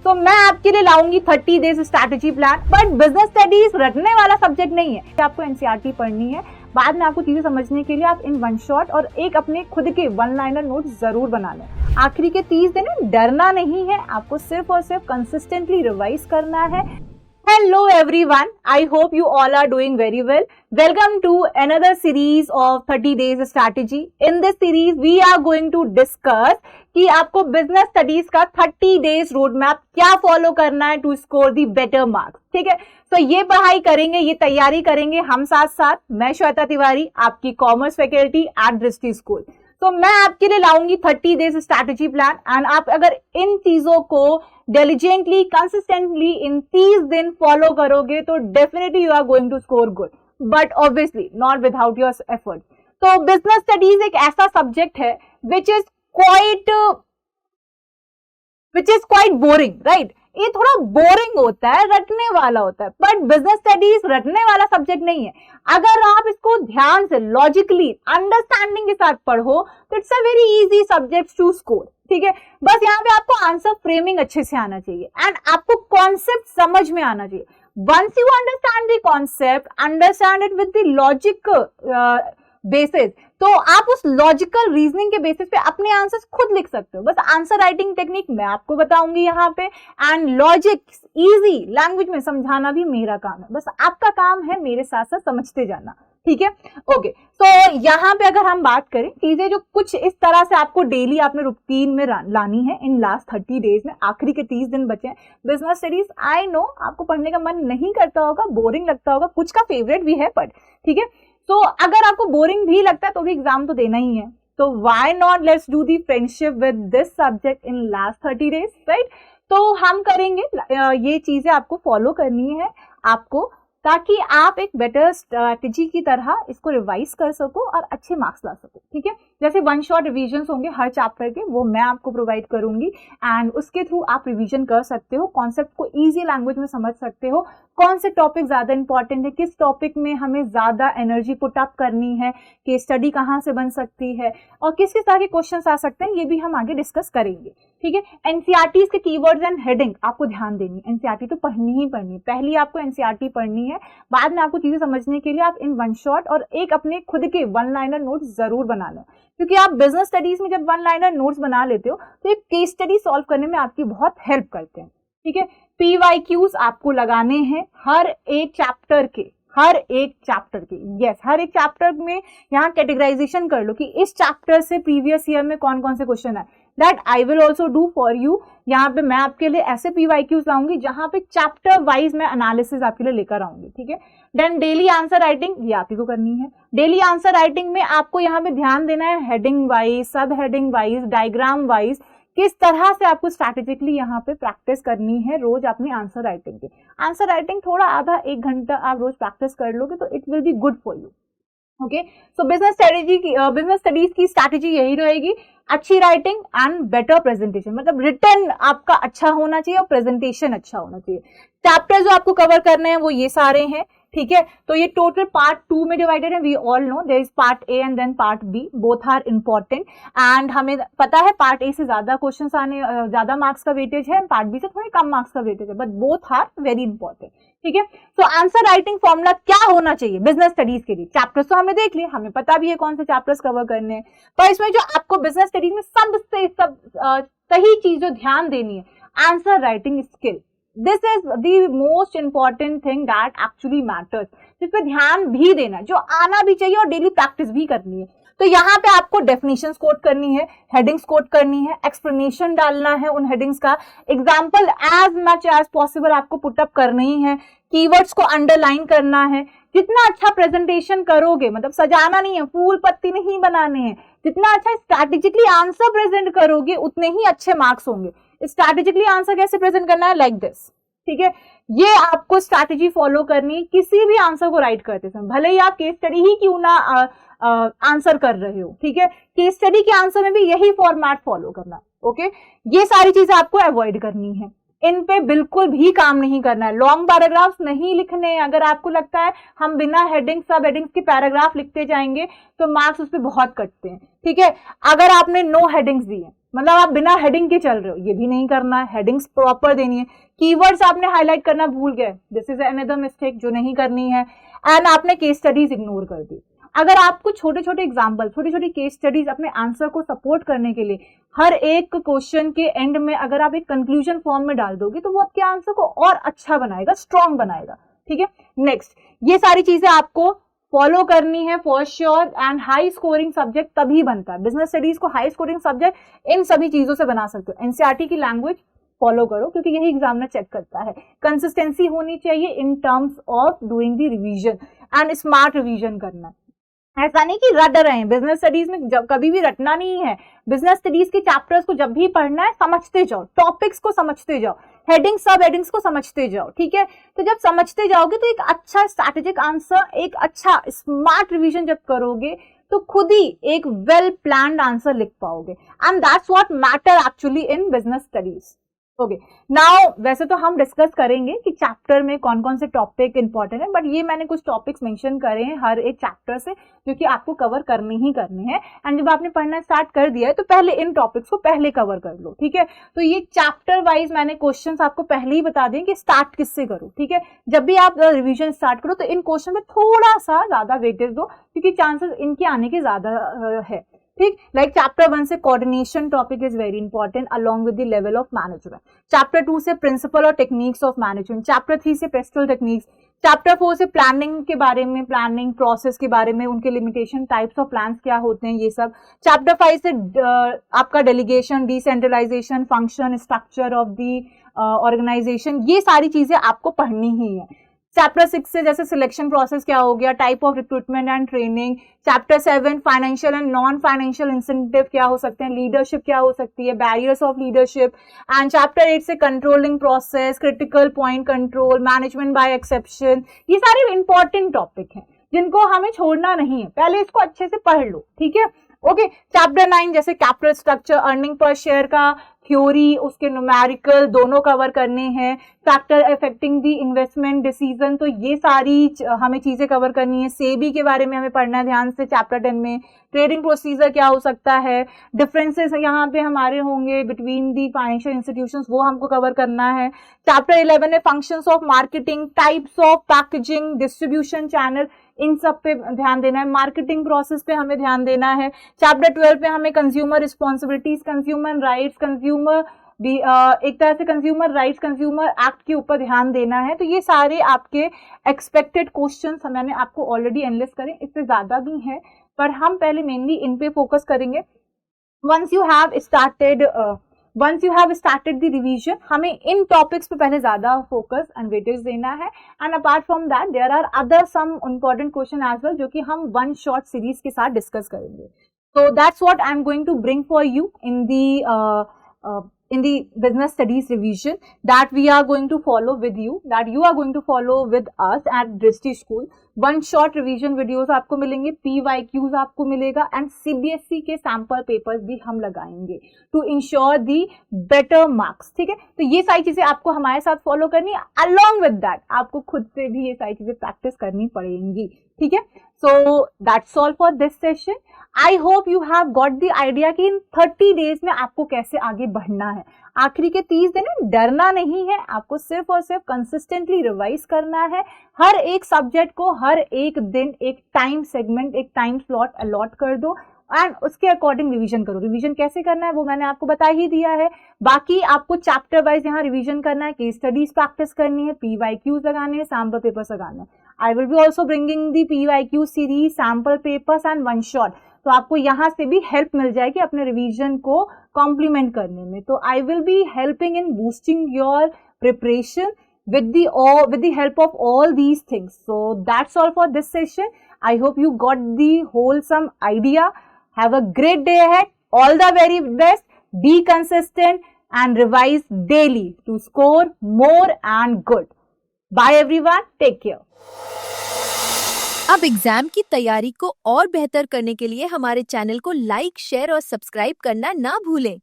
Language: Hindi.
तो मैं आपके लिए लाऊंगी 30 days strategy plan. But business studies रटने वाला सब्जेक्ट नहीं है। आपको एनसीईआरटी पढ़नी है, बाद में आपको चीजें समझने के लिए आप इन वन शॉट और एक अपने खुद के वन लाइनर नोट जरूर बना लें। आखिरी के 30 दिन में डरना नहीं है, आपको सिर्फ और सिर्फ कंसिस्टेंटली रिवाइज करना है। Hello everyone, I hope you all are doing very well. Welcome to another series of 30 days strategy. In this series we are going to discuss कि आपको बिजनेस स्टडीज का 30 डेज रोड मैप क्या फॉलो करना है to score the better marks. ठीक है, तो ये पढ़ाई करेंगे, ये तैयारी करेंगे हम साथ साथ। मैं श्वेता तिवारी, आपकी कॉमर्स फैकल्टी एट दृष्टि स्कूल। तो मैं आपके लिए लाऊंगी 30 डेज स्ट्रैटेजी प्लान एंड आप अगर इन चीजों को डिलिजेंटली कंसिस्टेंटली इन 30 दिन फॉलो करोगे तो definitely you are going to score good, but obviously not without your effort. तो बिजनेस स्टडीज एक ऐसा सब्जेक्ट है which is quite boring, right? ये थोड़ा बोरिंग होता है, रटने वाला होता है, बट बिजनेस स्टडीज रटने वाला सब्जेक्ट नहीं है। अगर आप इसको ध्यान से लॉजिकली अंडरस्टैंडिंग के साथ पढ़ो तो it's a very easy subject to score. ठीक है, बस यहाँ पे आपको आंसर फ्रेमिंग अच्छे से आना चाहिए एंड आपको कॉन्सेप्ट समझ में आना चाहिए। Once you understand the concept, understand it with the logic basis, तो आप उस लॉजिकल रीजनिंग के बेसिस पे अपने आंसर्स खुद लिख सकते हो। बस आंसर राइटिंग टेक्निक मैं आपको बताऊंगी यहाँ पे एंड लॉजिक इजी लैंग्वेज में समझाना भी मेरा काम है। बस आपका काम है मेरे साथ साथ समझते जाना। ठीक है, ओके। तो यहाँ पे अगर हम बात करें चीजें जो कुछ इस तरह से आपको डेली आपने रूटीन में लानी है इन लास्ट 30 डेज में, आखिरी के 30 दिन बचे हैं। बिजनेस स्टडीज आई नो आपको पढ़ने का मन नहीं करता होगा, बोरिंग लगता होगा, कुछ का फेवरेट भी है, बट ठीक है, तो अगर आपको बोरिंग भी लगता है तो भी एग्जाम तो देना ही है। तो why not, let's do the friendship with this subject in last 30 days, right? तो हम करेंगे, ये चीजें आपको फॉलो करनी है आपको, ताकि आप एक बेटर स्ट्रैटेजी की तरह इसको रिवाइज कर सको और अच्छे मार्क्स ला सको। ठीक है, जैसे वन शॉट रिवीजन होंगे हर चैप्टर के, वो मैं आपको प्रोवाइड करूंगी एंड उसके थ्रू आप रिवीजन कर सकते हो, कॉन्सेप्ट को इजी लैंग्वेज में समझ सकते हो, कौन से टॉपिक ज्यादा इंपॉर्टेंट है, किस टॉपिक में हमें ज्यादा एनर्जी पुट अप करनी है, कि स्टडी कहाँ से बन सकती है और किस किस तरह के क्वेश्चन आ सकते हैं, ये भी हम आगे डिस्कस करेंगे। ठीक है, एनसीईआरटी के कीवर्ड्स एंड हेडिंग आपको ध्यान देनी है। एनसीईआरटी तो पढ़नी ही पढ़नी है, पहली आपको एनसीईआरटी पढ़नी है, बाद में आपको चीजें समझने के लिए आप इन वन शॉट और एक अपने खुद के वन लाइनर नोट्स जरूर बना लें, क्योंकि आप बिजनेस स्टडीज में जब वन लाइनर नोट्स बना लेते हो तो एक केस स्टडी सॉल्व करने में आपकी बहुत हेल्प करते हैं। ठीक है, PYQs आपको लगाने हैं हर एक चैप्टर के, हर एक चैप्टर में यहाँ कैटेगराइजेशन कर लो कि इस चैप्टर से प्रीवियस ईयर में कौन कौन से क्वेश्चन आए। That I will also do for you. यहाँ पे मैं आपके लिए ऐसे PYQs लाऊंगी जहां पे चैप्टर वाइज मैं एनालिसिस आपके लिए लेकर आऊंगी। ठीक है, देन डेली आंसर राइटिंग ये आप ही को करनी है। डेली आंसर राइटिंग में आपको यहाँ पे ध्यान देना है हेडिंग वाइज, सब हेडिंग वाइज, डायग्राम वाइज, किस तरह से आपको स्ट्रैटेजिकली यहाँ पे प्रैक्टिस करनी है रोज अपनी आंसर राइटिंग की। आंसर राइटिंग थोड़ा आधा 1 घंटा आप रोज प्रैक्टिस कर लोगे तो it will be good for you. Okay, so business studies की स्ट्रैटेजी यही रहेगी, अच्छी राइटिंग एंड बेटर प्रेजेंटेशन, मतलब रिटन आपका अच्छा होना चाहिए और प्रेजेंटेशन अच्छा होना चाहिए। चैप्टर जो आपको कवर करने हैं वो ये सारे हैं। ठीक है, तो ये टोटल पार्ट 2 में डिवाइडेड है। We all know there is part A and then part B, both are important and हमें पता है पार्ट ए से ज्यादा क्वेश्चंस आने, ज्यादा मार्क्स का वेटेज है, पार्ट बी से थोड़े कम मार्क्स का वेटेज है, but both are very important. ठीक है, तो आंसर राइटिंग फॉर्मूला क्या होना चाहिए बिजनेस स्टडीज के लिए? चैप्टर्स तो हमें देख लिए, हमें पता भी है कौन से चैप्टर्स कवर करने हैं, पर इसमें जो आपको बिजनेस स्टडीज में सबसे सही चीज जो ध्यान देनी है, answer writing skill. This is the most important thing that actually matters, जिस पे ध्यान भी देना, जो आना भी चाहिए और डेली प्रैक्टिस भी करनी है। तो यहाँ पे आपको डेफिनेशंस कोट करनी है, हेडिंग्स कोट करनी है, एक्सप्लेनेशन डालना है उन हेडिंग्स का, example as much as possible आपको पुटअप करनी है, कीवर्ड्स को अंडरलाइन करना है। जितना अच्छा प्रेजेंटेशन करोगे, मतलब सजाना नहीं है, फूल पत्ती नहीं बनाने हैं, जितना अच्छा स्ट्रैटेजिकली आंसर प्रेजेंट करोगे उतने ही अच्छे मार्क्स होंगे। स्ट्रैटेजिकली आंसर कैसे प्रेजेंट करना है? Like this. ठीक है, ये आपको स्ट्रैटेजी फॉलो करनी है किसी भी आंसर को राइट करते समय, भले ही आप केस स्टडी ही क्यों ना आंसर कर रहे हो। ठीक है, केस स्टडी के आंसर में भी यही फॉर्मेट फॉलो करना। ओके, ये सारी चीजें आपको अवॉइड करनी है, इन पे बिल्कुल भी काम नहीं करना है। लॉन्ग पैराग्राफ्स नहीं लिखने। अगर आपको लगता है हम बिना हेडिंग सब हेडिंग्स के पैराग्राफ लिखते जाएंगे तो मार्क्स उस पर बहुत कटते हैं। ठीक है, अगर आपने नो हेडिंग्स दी है, मतलब आप बिना हेडिंग के चल रहे हो, ये भी नहीं करना है, हेडिंग्स प्रॉपर देनी है। कीवर्ड्स आपने हाईलाइट करना भूल गए, दिस इज अनदर मिस्टेक जो नहीं करनी है। एंड आपने केस स्टडीज इग्नोर कर दी। अगर आपको छोटे छोटे एग्जाम्पल, छोटी छोटी केस स्टडीज अपने आंसर को सपोर्ट करने के लिए हर एक क्वेश्चन के एंड में अगर आप एक कंक्लूजन फॉर्म में डाल दोगे तो वो आपके आंसर को और अच्छा बनाएगा, स्ट्रॉन्ग बनाएगा। ठीक है, नेक्स्ट, ये सारी चीजें आपको फॉलो करनी है for sure. And high scoring subject तभी बनता है, बिजनेस स्टडीज को हाई स्कोरिंग सब्जेक्ट इन सभी चीजों से बना सकते हो। एनसीईआरटी की लैंग्वेज फॉलो करो क्योंकि यही एग्जामिनर चेक करता है। कंसिस्टेंसी होनी चाहिए in terms of doing the revision and smart revision करना। ऐसा नहीं कि रट रहे हैं, बिजनेस स्टडीज में जब कभी भी रटना नहीं है। बिजनेस स्टडीज के चैप्टर्स को जब भी पढ़ना है समझते जाओ, टॉपिक्स को समझते जाओ, हेडिंग सब हेडिंग्स को समझते जाओ। ठीक है, तो जब समझते जाओगे तो एक अच्छा स्ट्रैटेजिक आंसर, एक अच्छा स्मार्ट रिवीजन जब करोगे तो खुद ही एक वेल प्लान्ड आंसर लिख पाओगे। And that's what matter actually in business studies. Okay, now वैसे तो हम डिस्कस करेंगे कि चैप्टर में कौन कौन से टॉपिक इंपॉर्टेंट है, बट ये मैंने कुछ टॉपिक्स मेंशन करे हैं हर एक चैप्टर से जो कि आपको कवर करने ही करने हैं। एंड जब आपने पढ़ना स्टार्ट कर दिया है तो पहले इन टॉपिक्स को पहले कवर कर लो। ठीक है, तो ये चैप्टर वाइज मैंने क्वेश्चंस आपको पहले ही बता दें कि स्टार्ट किससे करो। ठीक है, जब भी आप रिविजन स्टार्ट करो तो इन क्वेश्चन में थोड़ा सा ज्यादा वेटेज दो क्योंकि चांसेस इनके आने के ज्यादा है। ठीक, लाइक चैप्टर 1 से coordination topic is very important along with the level of management. Chapter 2 से प्रिंसिपल और टेक्निक्स ऑफ मैनेजमेंट। चैप्टर 3 से पेस्टल टेक्निक्स। चैप्टर 4 से प्लानिंग के बारे में, प्लानिंग प्रोसेस के बारे में, उनके लिमिटेशन, टाइप्स ऑफ प्लान्स क्या होते हैं, ये सब। चैप्टर 5 से आपका delegation, decentralisation, function, structure of the organisation, ये सारी चीजें आपको पढ़नी ही है। चैप्टर 6 से जैसे सिलेक्शन प्रोसेस क्या हो गया, type of recruitment and training. Chapter 7 financial and non financial incentive क्या हो सकते हैं, लीडरशिप क्या हो सकती है, barriers of leadership. And chapter 8 से controlling process, critical point control, management by exception. ये सारे इंपॉर्टेंट टॉपिक हैं जिनको हमें छोड़ना नहीं है, पहले इसको अच्छे से पढ़ लो। ठीक है, ओके। चैप्टर 9 जैसे capital structure, earning per share का थ्योरी, उसके न्यूमेरिकल दोनों कवर करने हैं। Factor affecting the investment decision, तो ये सारी हमें चीजें कवर करनी है। सेबी के बारे में हमें पढ़ना है ध्यान से चैप्टर 10 में। ट्रेडिंग प्रोसीजर क्या हो सकता है, डिफरेंसेस यहाँ पे हमारे होंगे बिटवीन दी फाइनेंशियल इंस्टीट्यूशंस, वो हमको कवर करना है। चैप्टर 11 में functions of marketing, types of packaging, distribution channel, इन सब पे ध्यान देना है। मार्केटिंग प्रोसेस पे हमें ध्यान देना है। चैप्टर 12 पे हमें consumer responsibilities, consumer rights, consumer भी एक तरह से कंज्यूमर राइट्स, कंज्यूमर एक्ट के ऊपर ध्यान देना है। तो ये सारे आपके एक्सपेक्टेड क्वेश्चंस मैंने आपको ऑलरेडी एनालिसिस करे, इससे ज्यादा भी हैं पर हम पहले मेनली इन पे फोकस करेंगे। Once you have started the revision, हमें इन टॉपिक्स पे पहले ज्यादा फोकस एंड वेटेज देना है। And apart from that there are other some important question as well जो कि हम वन शॉर्ट सीरीज के साथ डिस्कस करेंगे। So that's what I'm going to bring for you in the business studies revision that we are going to follow with you, that you are going to follow with us at Drishti School. One short revision videos आपको मिलेंगे, PYQs आपको मिलेगा एंड CBSE के सैंपल पेपर्स भी हम लगाएंगे to ensure the better marks. ठीक है, तो ये सारी चीजें आपको हमारे साथ फॉलो करनी है। अलॉन्ग विद दैट आपको खुद से भी ये सारी चीजें प्रैक्टिस करनी पड़ेंगी। ठीक है, so that's all for this session. I hope you have got the idea कि इन 30 डेज में आपको कैसे आगे बढ़ना है। आखिरी के 30 दिन में डरना नहीं है, आपको सिर्फ और सिर्फ कंसिस्टेंटली रिवाइज करना है। हर एक सब्जेक्ट को हर एक दिन एक टाइम सेगमेंट, एक टाइम स्लॉट अलॉट कर दो एंड उसके अकॉर्डिंग रिवीजन करो। रिवीजन कैसे करना है वो मैंने आपको बता ही दिया है। बाकी आपको चैप्टर वाइज यहाँ रिवीजन करना है, केस स्टडीज प्रैक्टिस करनी है, PYQs लगाने हैं, सैम्पल पेपर्स लगाने हैं। I will be also bringing the PYQ series, sample papers and one shot, तो आपको यहाँ से भी हेल्प मिल जाएगी अपने रिवीजन को कॉम्प्लीमेंट करने में। तो I will be helping in boosting your preparation with the help of all these things. So that's all for this session. I hope you got the wholesome idea. Have a great day ahead. All the very best. Be consistent and revise daily to score more and good. Bye everyone. Take care. अब एग्जाम की तैयारी को और बेहतर करने के लिए हमारे चैनल को लाइक, शेयर और सब्सक्राइब करना ना भूलें।